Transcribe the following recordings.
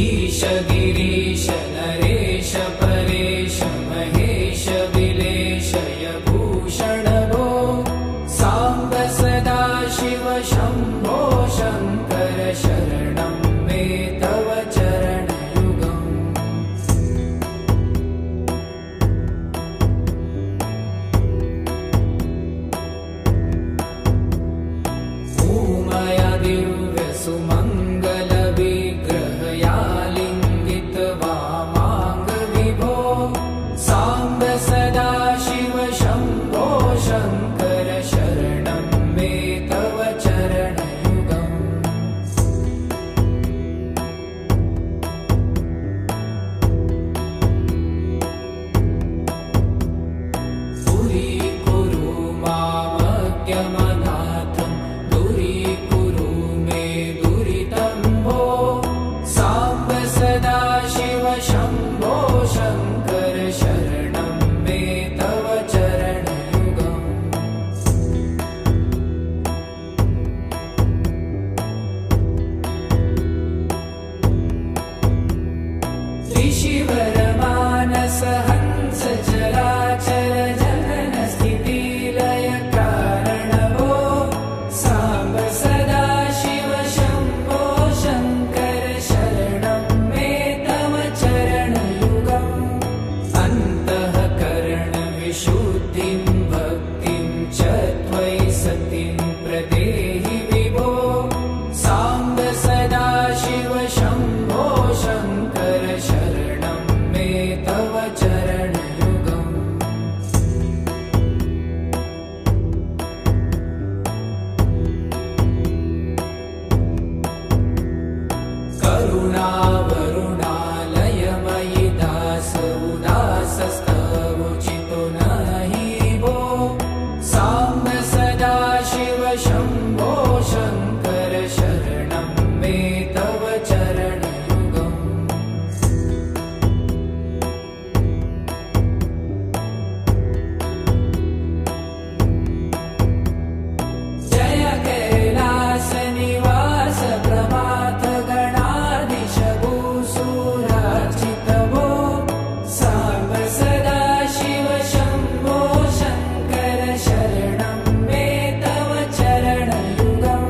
ईश गिरीश नरेश परेश महेश विलेशय भूषण भो साम्ब सदा शिव शम्भो शङ्कर शरणं मे तव चरणयुगम् उमया दिव्य सुमङ्गल विग्रहया लिङ्गित वामाङ्ग विभो साम्ब सदा शिव शम्भो शङ्कर शरणं मे तव चरणयुगम् दूरीकुरु मामज्ञमनाथं दूरीकुरु मे दुरितं भो साम्ब सदा शिव शम्भो शङ्कर शरणं मे तव चरणयुगम् ऋषिवरमानस हंस चराचर जनन स्थिति लय कारण भो साम्ब सदा शिव शम्भो शङ्कर शरणं मे तव चरणयुगम् अन्तःकरण विशुद्धिं भक्तिं च त्वयि सतिं प्रदेहि विभो साम्ब सदा शिव शम्भो शङ्कर शरणं मे तव चरणयुगम् करुणावरुणालयमयि दास उदासस्तवोचितो नहि भो साम्ब सदा शिव शम्भो शङ्कर शरणं मे तव चरणयुगम् जय कैलास निवास प्रमाथ गणाधीश भूसुरार्चित भो साम्ब सदा शिव शम्भो शङ्कर शरणं मे तव चरणयुगम्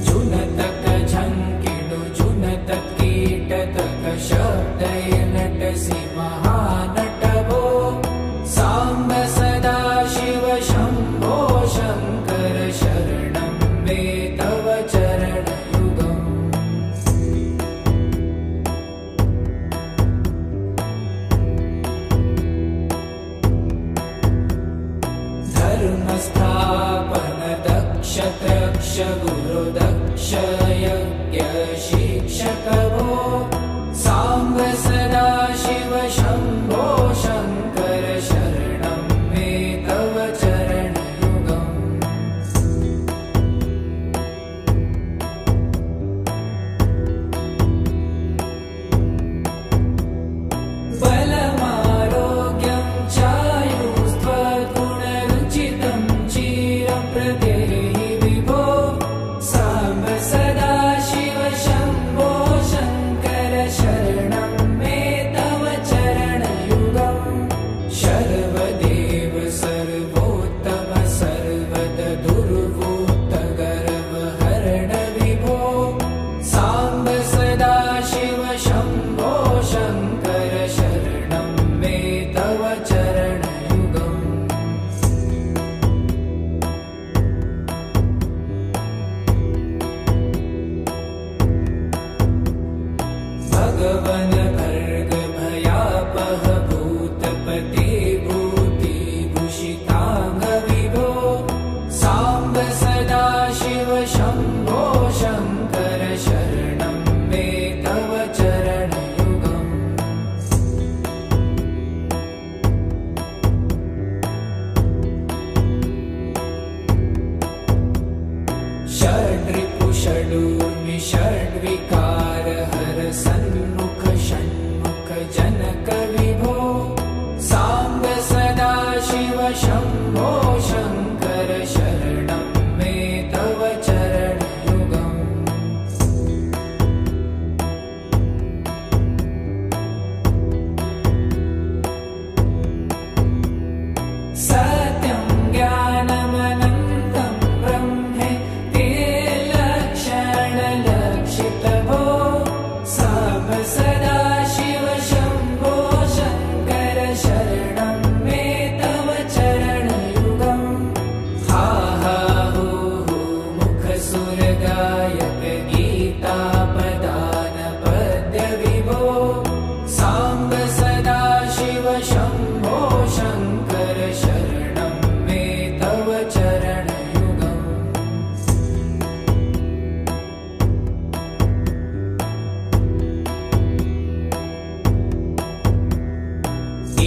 जुनतक झङ्किडु जुनतक कीटतक शब्दय नटसि महानट भो साम्ब सदा शिव शम्भो शङ्कर शरणं मे तव चरणयुगम् धर्मस्थापन दक्ष त्रक्ष गुरु दक्ष यज्ञ शिक्षक भो साम्ब सदा शिव शम्भो शङ्कर शरणं मे तव चरणयुगम् बलमारोग्यं चायुस्त्वगुणरुचितं चिरप्रदेहि विभो साम्ब सदा शिव शम्भो शङ्कर शरणं मे तव चरणयुगम् शर्वदेव सर्वोत्तम सर्वद दुर्वूत गर्वहरण विभो साम्ब सदा शिव शम्भो शङ्कर शरणं मे तव चरणयुगम् भगवन भर्ग भयापह भूतपते भूतिभूषिताङ्ग विभो साम्ब सदा शिव शम्भो शङ्कर शरणं मे तव चरणयुगम् षड्रिपु षडूर्मि षड्विकार हर सन्मुख षण्मुख जनक विभो साम्ब सदा शिव शम्भो शङ्कर शरणं मे तव चरणयुगम् सत्यं ज्ञानमनन्तं ब्रह्मेति लक्षणलक्षितभो साम्ब सदाशिव शम्भो शङ्कर शरणं मे तव चरणयुगम् हा हा हू हू मुखसुरगायक गीतापदान पद्यविभो साम्ब सदाशिव शम्भो शङ्कर शरणं मे तव चरणयुगम्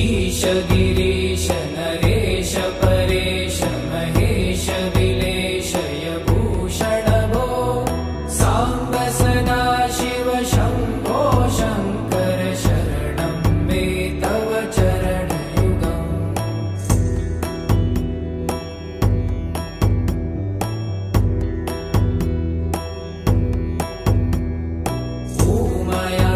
ईश गिरीश नरेश परेश महेश विलेशय भूषण भो साम्ब सदाशिव शम्भो शङ्कर शरणं मे तव चरणयुगम् उमया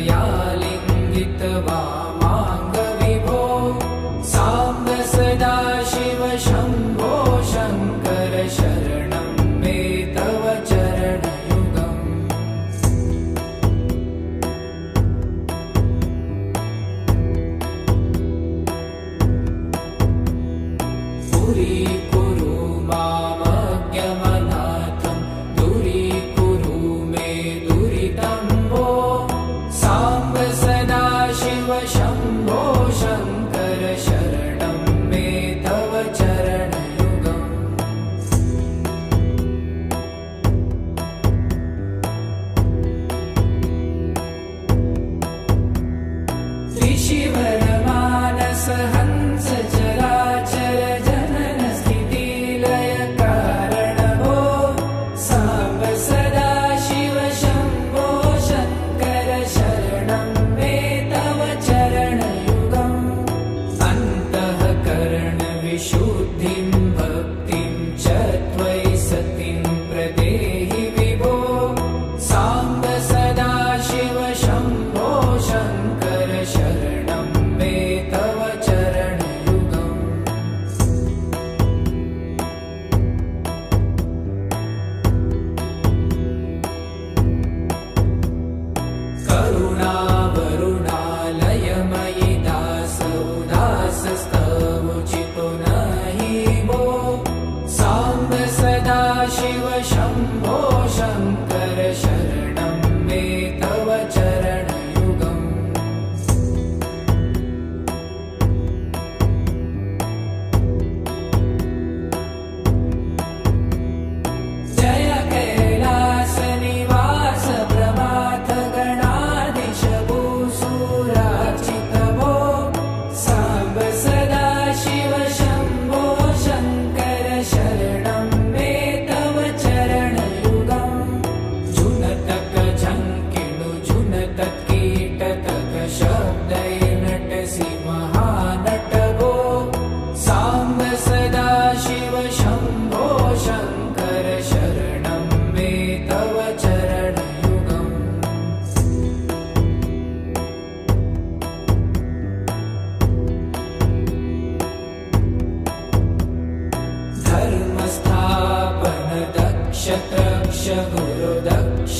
दिव्यसुमङ्गलविग्रहयालिङ्गित वामाङ्गविभो साम्ब सदाशिव शम्भो शङ्कर शरणं मे तव चरणयुगम् दूरीकुरु मामज्ञमनाथं दूरीकुरु मे दुरितं भो साम्ब सदाशिव शम्भो शङ्कर शरणं मे तव चरणयुगम् ऋषिवरमानस हंस चराचर जनन स्थितिलय कारण भो साम्ब सदाशिव शम्भो शङ्कर शरणं मे तव चरणयुगम् अन्तःकरण विशुद्धिं भक्तिं च त्वयि सतिं प्रदेहि विभो साम्ब सदाशिव शम्भो शङ्कर शरणं मे तव चरणयुगम् करुणावरुणालयमयि दासोदासस्तवोचितो नहि भो साम्ब सदाशिव शम्भो शङ्कर शरणं मे तव चरणयुगम् जय कैलासनिवास प्रभात गणाधीश भूसुरार्चित भो साम्ब सदाशिव शम्भो शङ्कर शरणं मे तव चरणयुगम् जुनतक झङ्किणु जुनतक कीटतक शब्दैर्नटसि महानट भो साम्ब सदाशिव शम्भो शङ्कर शरणं मे तव चरणयुगम् धर्मस्थापन दक्ष तक्ष गुरुदक्ष